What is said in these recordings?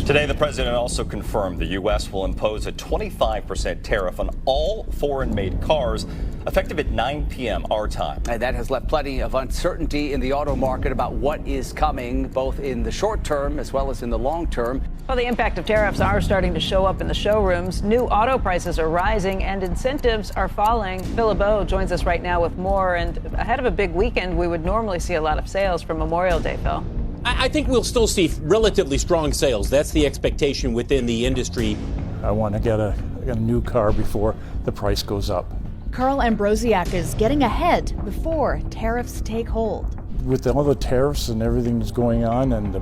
Today, the president also confirmed the U.S. will impose a 25% tariff on all foreign-made cars, effective at 9 p.m. our time. And that has left plenty of uncertainty in the auto market about what is coming, both in the short term as well as in the long term. Well, the impact of tariffs are starting to show up in the showrooms. New auto prices are rising and incentives are falling. Bill LeBeau joins us right now with more. And ahead of a big weekend, we would normally see a lot of sales for Memorial Day, Phil. I think we'll still see relatively strong sales. That's the expectation within the industry. I want to get a new car before the price goes up. Carl Ambrosiak is getting ahead before tariffs take hold. With all the tariffs and everything that's going on and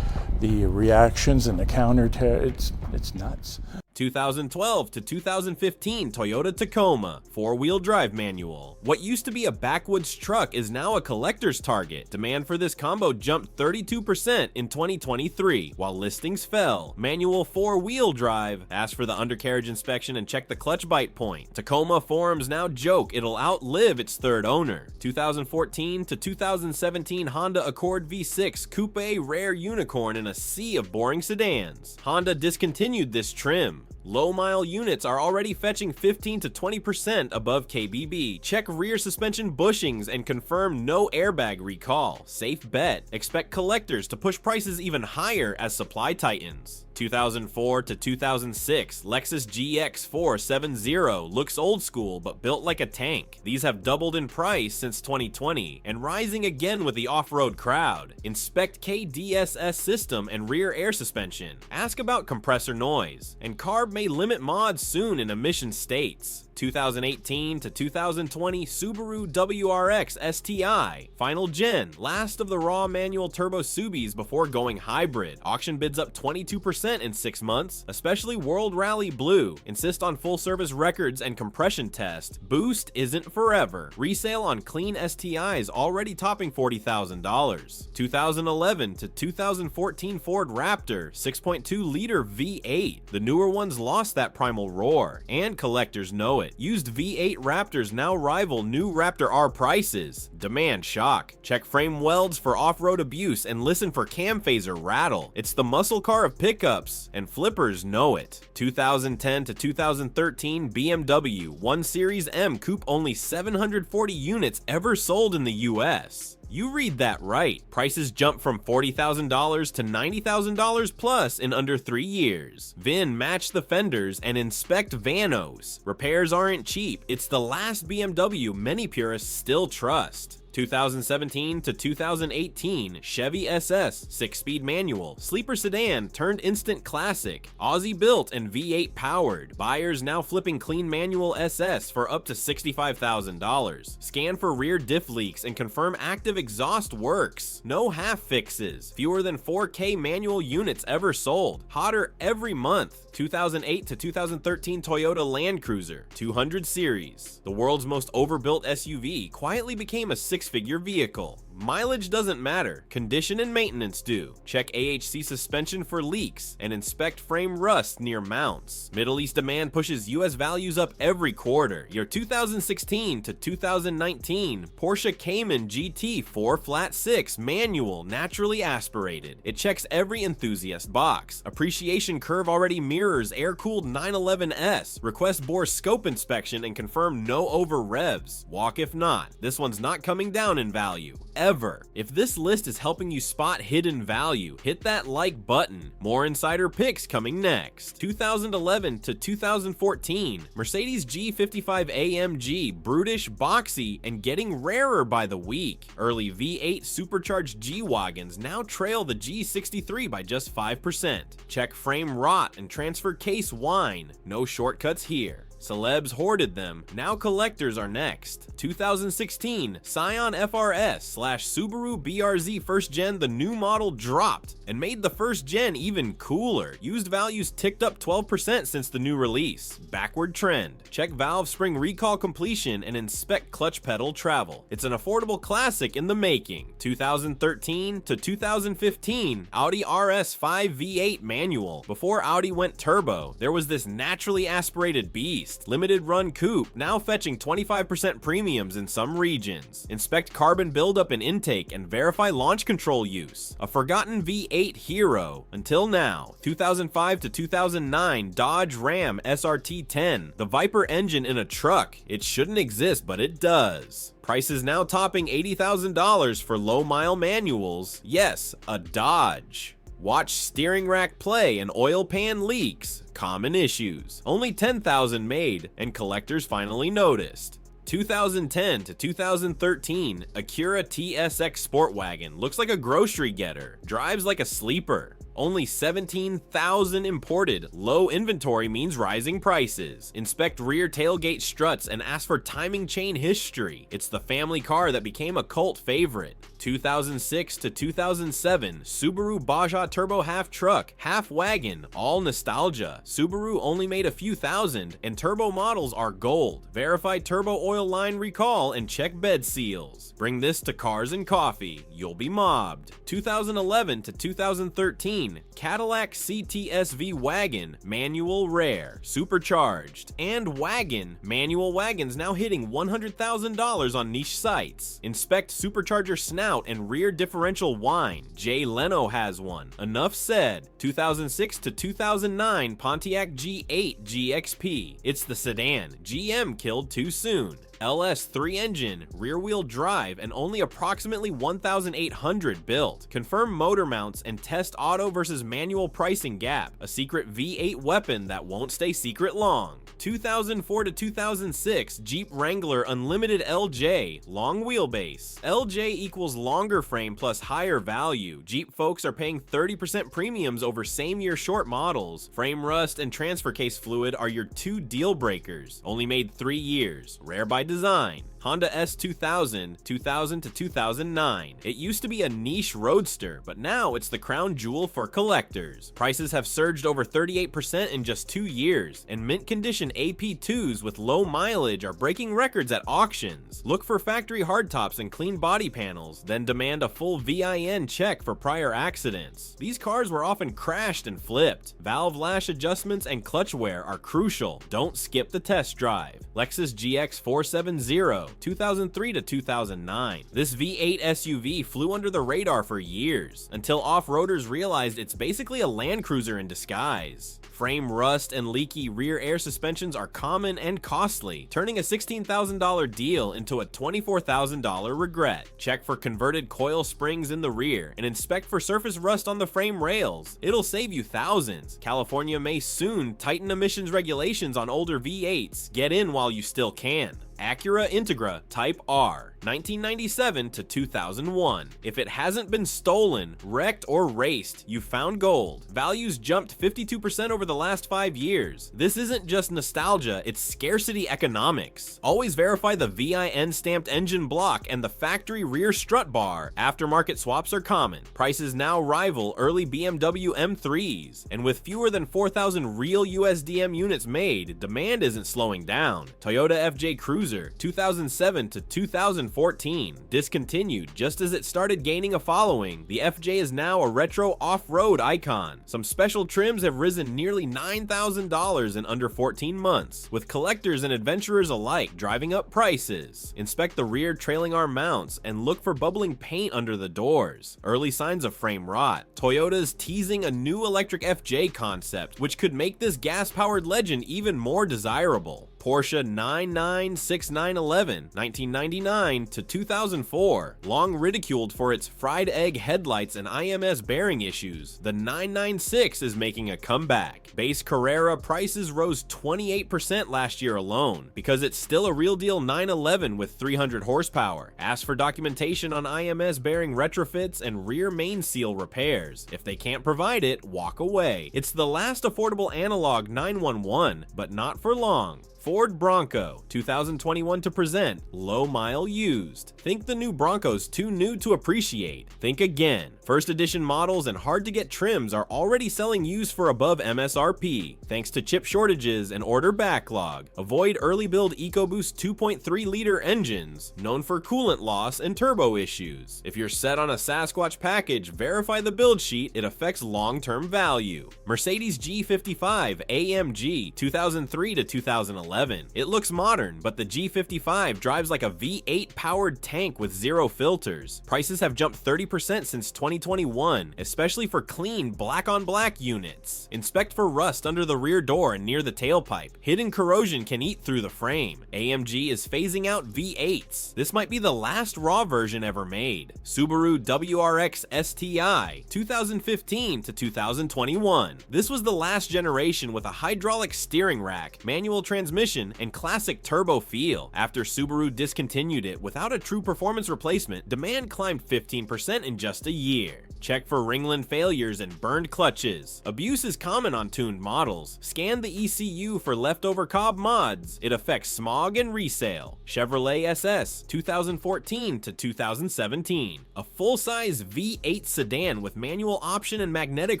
the reactions and the counter tariffs, it's nuts. 2012 to 2015 Toyota Tacoma, four-wheel drive manual. What used to be a backwoods truck is now a collector's target. Demand for this combo jumped 32% in 2023, while listings fell. Manual four-wheel drive, ask for the undercarriage inspection and check the clutch bite point. Tacoma forums now joke it'll outlive its third owner. 2014 to 2017 Honda Accord V6 Coupe rare unicorn in a sea of boring sedans. Honda discontinued this trim. Low-mile units are already fetching 15 to 20% above KBB. Check rear suspension bushings and confirm no airbag recall. Safe bet. Expect collectors to push prices even higher as supply tightens. 2004 to 2006 Lexus GX 470 looks old school but built like a tank. These have doubled in price since 2020 and rising again with the off-road crowd. Inspect KDSS system and rear air suspension. Ask about compressor noise. And CARB may limit mods soon in emission states. 2018 to 2020 Subaru WRX STI. Final gen, last of the raw manual turbo Subis before going hybrid. Auction bids up 22% in 6 months, especially World Rally Blue. Insist on full service records and compression test. Boost isn't forever. Resale on clean STIs already topping $40,000. 2011 to 2014 Ford Raptor 6.2 liter V8. The newer ones lost that primal roar, and collectors know it. Used V8 Raptors now rival new Raptor R prices. Demand shock. Check frame welds for off-road abuse and listen for cam phaser rattle. It's the muscle car of pickups, and flippers know it. 2010 to 2013 BMW 1 Series M Coupe, only 740 units ever sold in the US. You read that right. Prices jump from $40,000 to $90,000 plus in under 3 years. VIN match the fenders and inspect vanos. Repairs aren't cheap. It's the last BMW many purists still trust. 2017 to 2018 Chevy SS 6-speed manual, sleeper sedan turned instant classic, Aussie built and V8 powered. Buyers now flipping clean manual SS for up to $65,000. Scan for rear diff leaks and confirm active exhaust works. No half fixes. Fewer than 4K manual units ever sold. Hotter every month. 2008 to 2013 Toyota Land Cruiser 200 series. The world's most overbuilt SUV quietly became a six-figure vehicle. Mileage doesn't matter, condition and maintenance do. Check AHC suspension for leaks and inspect frame rust near mounts. Middle East demand pushes US values up every quarter. Your 2016 to 2019 Porsche Cayman GT4 flat 6 manual naturally aspirated. It checks every enthusiast box. Appreciation curve already mirrors air-cooled 911S. Request bore scope inspection and confirm no over revs. Walk if not. This one's not coming down in value. Ever. If this list is helping you spot hidden value, hit that like button. More insider picks coming next. 2011 to 2014 Mercedes G55 AMG, brutish, boxy, and getting rarer by the week. Early V8 supercharged G-Wagons now trail the G63 by just 5%. Check frame rot and transfer case whine. No shortcuts here. Celebs hoarded them, now collectors are next. 2016 Scion FRS/Subaru BRZ first gen, the new model dropped and made the first gen even cooler. Used values ticked up 12% since the new release. Backward trend. Check valve spring recall completion and inspect clutch pedal travel. It's an affordable classic in the making. 2013 to 2015 Audi RS5 V8 manual. Before Audi went turbo, there was this naturally aspirated beast. beast. Limited run coupe, now fetching 25% premiums in some regions. Inspect carbon buildup and intake and verify launch control use. A forgotten V8 hero. Until now, 2005 to 2009 Dodge Ram SRT10. The Viper engine in a truck. It shouldn't exist, but it does. Prices now topping $80,000 for low-mile manuals. Yes, a Dodge. Watch steering rack play and oil pan leaks. Common issues. Only 10,000 made, and collectors finally noticed. 2010 to 2013 Acura TSX Sport Wagon looks like a grocery getter. Drives like a sleeper. Only 17,000 imported. Low inventory means rising prices. Inspect rear tailgate struts and ask for timing chain history. It's the family car that became a cult favorite. 2006 to 2007 Subaru Baja Turbo Half Truck, Half Wagon, all nostalgia. Subaru only made a few thousand, and turbo models are gold. Verify turbo oil line recall and check bed seals. Bring this to Cars and Coffee. You'll be mobbed. 2011 to 2013 Cadillac CTS-V Wagon, manual rare, supercharged, and wagon. Manual wagons now hitting $100,000 on niche sites. Inspect supercharger snout and rear differential whine. Jay Leno has one. Enough said. 2006 to 2009 Pontiac G8 GXP. It's the sedan. GM killed too soon. LS3 engine, rear-wheel drive, and only approximately 1,800 built. Confirm motor mounts and test auto versus manual pricing gap. A secret V8 weapon that won't stay secret long. 2004 to 2006 Jeep Wrangler Unlimited LJ, long wheelbase. LJ equals longer frame plus higher value. Jeep folks are paying 30% premiums over same-year short models. Frame rust and transfer case fluid are your two deal breakers. Only made 3 years. Rare by design. Honda S2000, 2000 to 2009. It used to be a niche roadster, but now it's the crown jewel for collectors. Prices have surged over 38% in just 2 years, and mint condition AP2s with low mileage are breaking records at auctions. Look for factory hardtops and clean body panels, then demand a full VIN check for prior accidents. These cars were often crashed and flipped. Valve lash adjustments and clutch wear are crucial. Don't skip the test drive. Lexus GX 470, 2003 to 2009. This V8 SUV flew under the radar for years, until off-roaders realized it's basically a Land Cruiser in disguise. Frame rust and leaky rear air suspensions are common and costly, turning a $16,000 deal into a $24,000 regret. Check for converted coil springs in the rear, and inspect for surface rust on the frame rails. It'll save you thousands. California may soon tighten emissions regulations on older V8s. Get in while you still can. Acura Integra Type R, 1997 to 2001. If it hasn't been stolen, wrecked, or raced, you found gold. Values jumped 52% over the last 5 years. This isn't just nostalgia, it's scarcity economics. Always verify the VIN stamped engine block and the factory rear strut bar. Aftermarket swaps are common. Prices now rival early BMW M3s. And with fewer than 4,000 real USDM units made, demand isn't slowing down. Toyota FJ Cruiser, 2007 to 2014. Discontinued just as it started gaining a following, the FJ is now a retro off-road icon. Some special trims have risen nearly $9,000 in under 14 months, with collectors and adventurers alike driving up prices. Inspect the rear trailing arm mounts and look for bubbling paint under the doors. Early signs of frame rot. Toyota's teasing a new electric FJ concept, which could make this gas-powered legend even more desirable. Porsche 996911, 1999 to 2004. Long ridiculed for its fried egg headlights and IMS bearing issues, the 996 is making a comeback. Base Carrera prices rose 28% last year alone, because it's still a real deal 911 with 300 horsepower. Ask for documentation on IMS bearing retrofits and rear main seal repairs. If they can't provide it, walk away. It's the last affordable analog 911, but not for long. Ford Bronco, 2021 to present, low mile used. Think the new Bronco's too new to appreciate? Think again. First edition models and hard to get trims are already selling used for above MSRP, thanks to chip shortages and order backlog. Avoid early build EcoBoost 2.3 liter engines, known for coolant loss and turbo issues. If you're set on a Sasquatch package, verify the build sheet, it affects long-term value. Mercedes G55 AMG, 2003 to 2011. 2011. It looks modern, but the G55 drives like a V8 powered tank with zero filters. Prices have jumped 30% since 2021, especially for clean black-on-black units. Inspect for rust under the rear door and near the tailpipe. Hidden corrosion can eat through the frame. AMG is phasing out V8s. This might be the last raw version ever made. Subaru WRX STI, 2015 to 2021. This was the last generation with a hydraulic steering rack, manual transmission, and classic turbo feel. After Subaru discontinued it without a true performance replacement, demand climbed 15% in just a year. Check for ringland failures and burned clutches. Abuse is common on tuned models. Scan the ECU for leftover Cobb mods. It affects smog and resale. Chevrolet SS, 2014 to 2017. A full-size V8 sedan with manual option and magnetic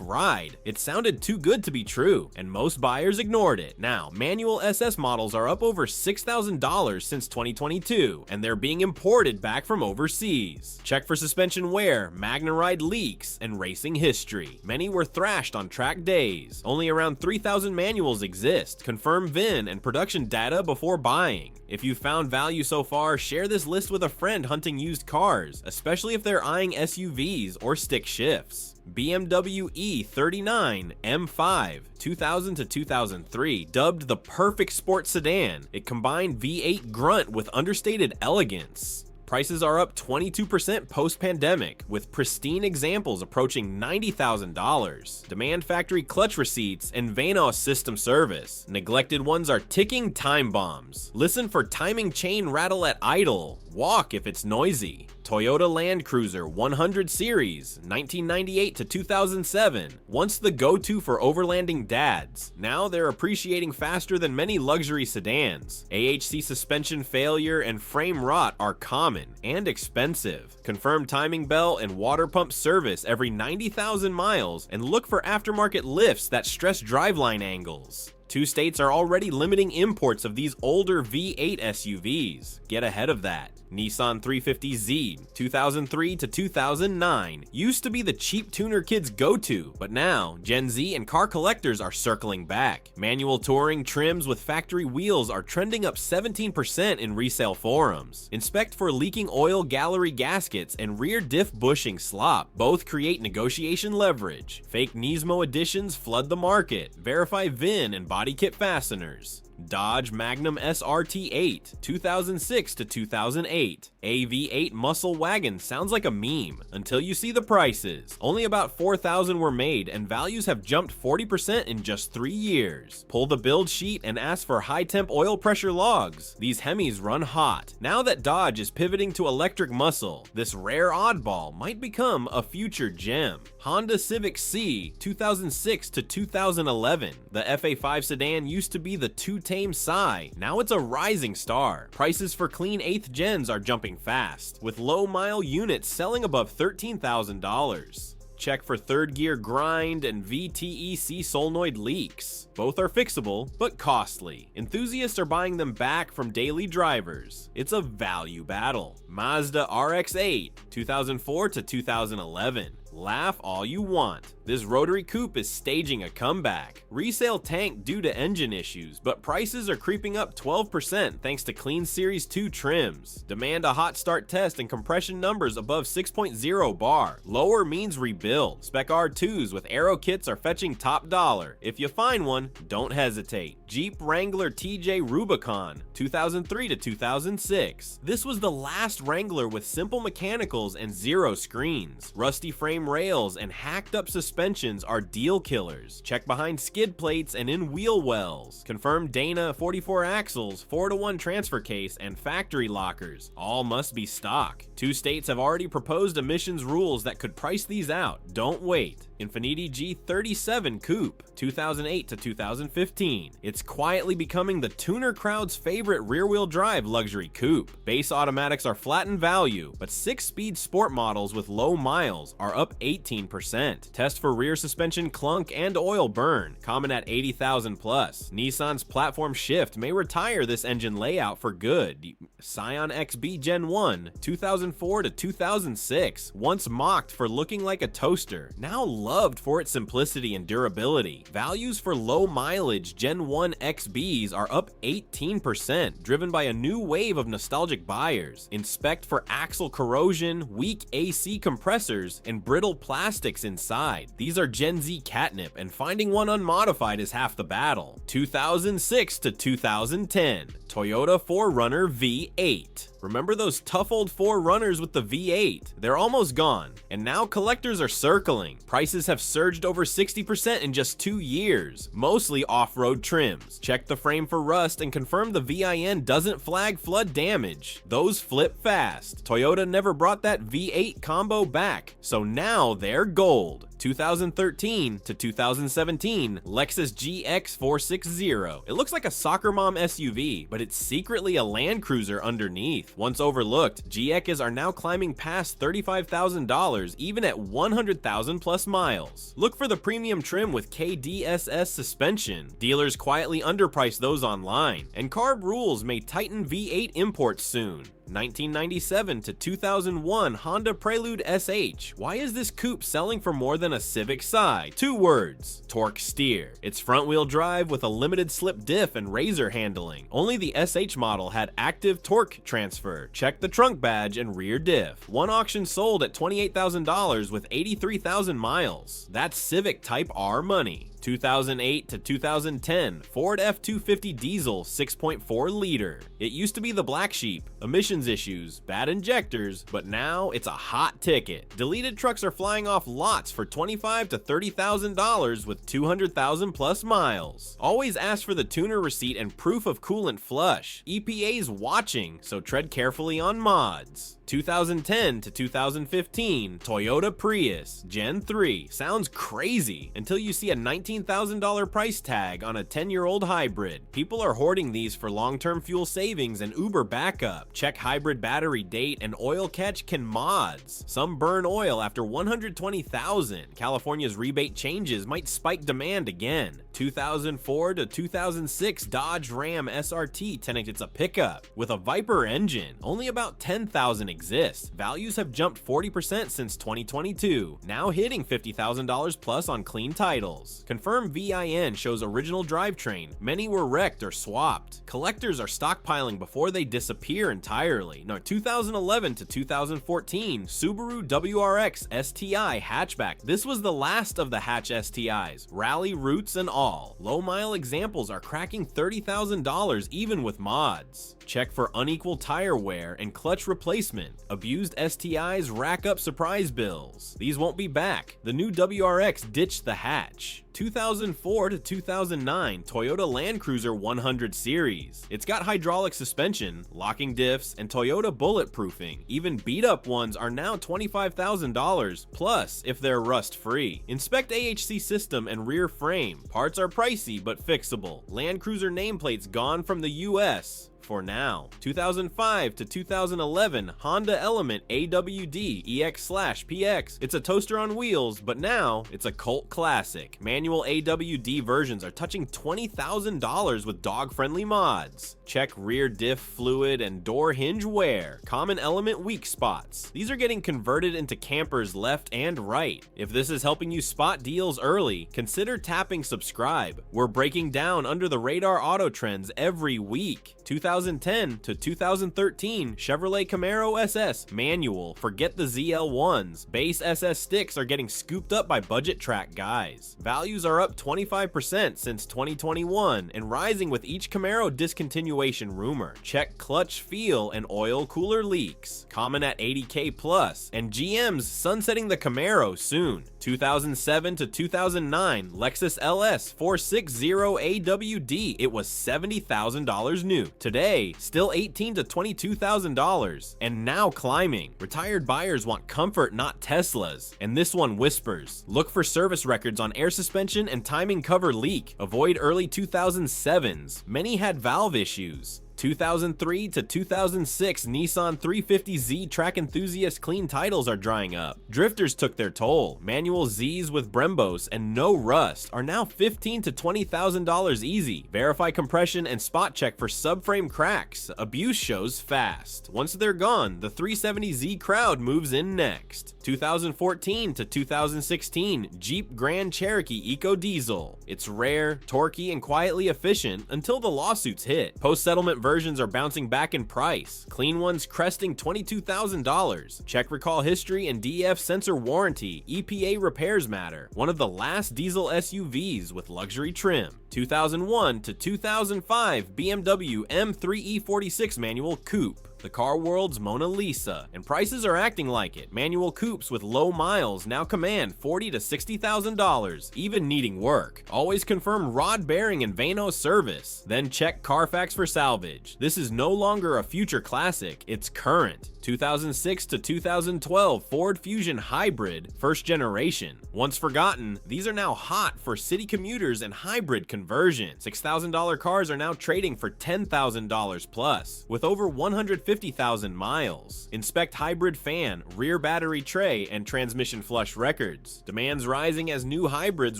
ride. It sounded too good to be true, and most buyers ignored it. Now, manual SS models are up over $6,000 since 2022, and they're being imported back from overseas. Check for suspension wear, Magna-Ride leaks, and racing history. Many were thrashed on track days. Only around 3,000 manuals exist. Confirm VIN and production data before buying. If you found value so far, share this list with a friend hunting used cars, especially if they're eyeing SUVs or stick shifts. BMW E39 M5, 2000 to 2003, dubbed the perfect sports sedan. It combined V8 grunt with understated elegance. Prices are up 22% post-pandemic, with pristine examples approaching $90,000. Demand factory clutch receipts and Vanos system service. Neglected ones are ticking time bombs. Listen for timing chain rattle at idle. Walk if it's noisy. Toyota Land Cruiser 100 Series, 1998 to 2007. Once the go-to for overlanding dads, now they're appreciating faster than many luxury sedans. AHC suspension failure and frame rot are common and expensive. Confirm timing belt and water pump service every 90,000 miles, and look for aftermarket lifts that stress driveline angles. 2 states are already limiting imports of these older V8 SUVs. Get ahead of that. Nissan 350Z, 2003 to 2009, used to be the cheap tuner kids' go-to, but now Gen Z and car collectors are circling back. Manual touring trims with factory wheels are trending up 17% in resale forums. Inspect for leaking oil gallery gaskets and rear diff bushing slop. Both create negotiation leverage. Fake Nismo editions flood the market. Verify VIN and body kit fasteners. Dodge Magnum SRT8, 2006 to 2008. AV8 muscle wagon sounds like a meme until you see the prices. Only about 4,000 were made, and values have jumped 40% in just 3 years. Pull the build sheet and ask for high temp oil pressure logs. These Hemis run hot. Now that Dodge is pivoting to electric muscle, this rare oddball might become a future gem. Honda Civic C, 2006 to 2011. The FA5 sedan used to be the too-tame Psy. Now it's a rising star. Prices for clean 8th gens are jumping fast, with low-mile units selling above $13,000. Check for third gear grind and VTEC solenoid leaks. Both are fixable, but costly. Enthusiasts are buying them back from daily drivers. It's a value battle. Mazda RX-8, 2004 to 2011. Laugh all you want. This rotary coupe is staging a comeback. Resale tanked due to engine issues, but prices are creeping up 12% thanks to Clean Series 2 trims. Demand a hot start test and compression numbers above 6.0 bar. Lower means rebuild. Spec R2s with aero kits are fetching top dollar. If you find one, don't hesitate. Jeep Wrangler TJ Rubicon, 2003 to 2006. This was the last Wrangler with simple mechanicals and zero screens. Rusty frame rails and hacked up suspensions are deal killers. Check behind skid plates and in wheel wells. Confirm Dana 44 axles, 4-to-1 transfer case, and factory lockers. All must be stock. 2 states have already proposed emissions rules that could price these out. Don't wait. Infiniti G37 Coupe, 2008 to 2015. It's quietly becoming the tuner crowd's favorite rear-wheel drive luxury coupe. Base automatics are flat in value, but 6-speed sport models with low miles are up 18%. Test for for rear suspension clunk and oil burn, common at 80,000 plus. Nissan's platform shift may retire this engine layout for good. Scion XB Gen 1, 2004 to 2006, once mocked for looking like a toaster, now loved for its simplicity and durability. Values for low mileage Gen 1 XBs are up 18%, driven by a new wave of nostalgic buyers. Inspect for axle corrosion, weak AC compressors, and brittle plastics inside. These are Gen Z catnip, and finding one unmodified is half the battle. 2006 to 2010, Toyota 4Runner V8. Remember those tough old 4Runners with the V8? They're almost gone, and now collectors are circling. Prices have surged over 60% in just 2 years, mostly off-road trims. Check the frame for rust and confirm the VIN doesn't flag flood damage. Those flip fast. Toyota never brought that V8 combo back, so now they're gold. 2013 to 2017, Lexus GX 460. It looks like a soccer mom SUV, but it's secretly a Land Cruiser underneath. Once overlooked, GXs are now climbing past $35,000 even at 100,000 plus miles. Look for the premium trim with KDSS suspension. Dealers quietly underprice those online, and Carb rules may tighten V8 imports soon. 1997 to 2001 Honda Prelude SH. Why is this coupe selling for more than a Civic Si? 2 words: torque steer. It's front-wheel drive with a limited slip diff and razor handling. Only the SH model had active torque transfer. Check the trunk badge and rear diff. One auction sold at $28,000 with 83,000 miles. That's Civic Type R money. 2008 to 2010, Ford F-250 diesel 6.4 liter. It used to be the black sheep, emissions issues, bad injectors, but now it's a hot ticket. Deleted trucks are flying off lots for $25,000 to $30,000 with 200,000 plus miles. Always ask for the tuner receipt and proof of coolant flush. EPA's watching, so tread carefully on mods. 2010 to 2015, Toyota Prius Gen 3. Sounds crazy until you see a $19,000 price tag on a 10-year-old hybrid. People are hoarding these for long-term fuel savings and Uber backup. Check hybrid battery date and oil catch can mods. Some burn oil after 120,000. California's rebate changes might spike demand again. 2004 to 2006 Dodge Ram SRT 10. It's a pickup with a Viper engine. Only about 10,000 exist. Values have jumped 40% since 2022, now hitting $50,000 plus on clean titles. Confirmed VIN shows original drivetrain. Many were wrecked or swapped. Collectors are stockpiling before they disappear entirely. Now, 2011 to 2014, Subaru WRX STI hatchback. This was the last of the hatch STIs, rally roots and all. Low mile examples are cracking $30,000 even with mods. Check for unequal tire wear and clutch replacement. Abused STIs rack up surprise bills. These won't be back. The new WRX ditched the hatch. 2004 to 2009 Toyota Land Cruiser 100 series. It's got hydraulic suspension, locking diffs, and Toyota bulletproofing. Even beat-up ones are now $25,000 plus if they're rust-free. Inspect AHC system and rear frame. Parts are pricey but fixable. Land Cruiser nameplates gone from the US. For now. 2005 to 2011 Honda Element AWD EX/PX. It's a toaster on wheels, but now it's a cult classic. Manual AWD versions are touching $20,000 with dog-friendly mods. Check rear diff fluid and door hinge wear. Common element weak spots. These are getting converted into campers left and right. If this is helping you spot deals early, consider tapping subscribe. We're breaking down under the radar auto trends every week. 2010 to 2013 Chevrolet Camaro SS manual. Forget the ZL1s. Base SS sticks are getting scooped up by budget track guys. Values are up 25% since 2021 and rising with each Camaro discontinuation rumor. Check clutch feel and oil cooler leaks. Common at 80K plus. And GM's sunsetting the Camaro soon. 2007 to 2009 Lexus LS 460 AWD. It was $70,000 new. Today, still $18,000 to $22,000, and now climbing. Retired buyers want comfort, not Teslas, and this one whispers. Look for service records on air suspension and timing cover leak. Avoid early 2007s. Many had valve issues. 2003 to 2006 Nissan 350Z track enthusiast clean titles are drying up. Drifters took their toll. Manual Zs with Brembos and no rust are now $15,000 to $20,000 easy. Verify compression and spot check for subframe cracks. Abuse shows fast. Once they're gone, the 370Z crowd moves in next. 2014 to 2016 Jeep Grand Cherokee Eco Diesel. It's rare, torquey, and quietly efficient until the lawsuits hit. Post-settlement versions are bouncing back in price. Clean ones cresting $22,000. Check recall history and DEF sensor warranty. EPA repairs matter. One of the last diesel SUVs with luxury trim. 2001 to 2005 BMW M3E46 manual coupe. The car world's Mona Lisa, and prices are acting like it. Manual coupes with low miles now command $40,000 to $60,000, even needing work. Always confirm rod bearing and Vano service. Then check Carfax for salvage. This is no longer a future classic, it's current. 2006 to 2012 Ford Fusion Hybrid, first generation. Once forgotten, these are now hot for city commuters and hybrid conversion. $6,000 cars are now trading for $10,000 plus, with over 150,000 miles. Inspect hybrid fan, rear battery tray, and transmission flush records. Demand's rising as new hybrids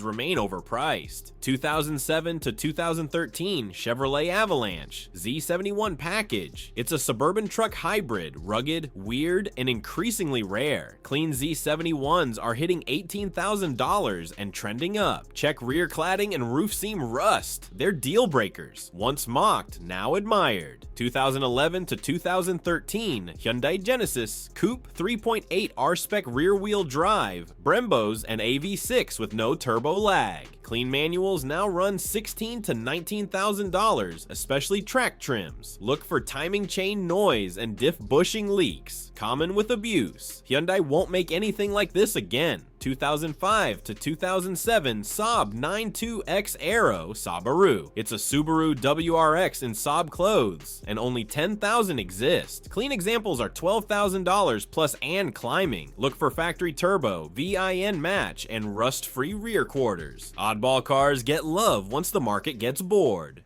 remain overpriced. 2007 to 2013 Chevrolet Avalanche Z71 package. It's a suburban truck hybrid, rugged, weird, and increasingly rare. Clean Z71s are hitting $18,000 and trending up. Check rear cladding and roof seam rust. They're deal breakers. Once mocked, now admired. 2011 to 2013 Hyundai Genesis Coupe 3.8 R-Spec rear-wheel drive, Brembos, and AV6 with no turbo lag. Clean manuals now run $16,000 to $19,000, especially track trims. Look for timing chain noise and diff bushing leaks, common with abuse. Hyundai won't make anything like this again. 2005 to 2007 Saab 92X Aero Subaru. It's a Subaru WRX in Saab clothes, and only 10,000 exist. Clean examples are $12,000 plus and climbing. Look for factory turbo, VIN match, and rust-free rear quarters. Oddball cars get love once the market gets bored.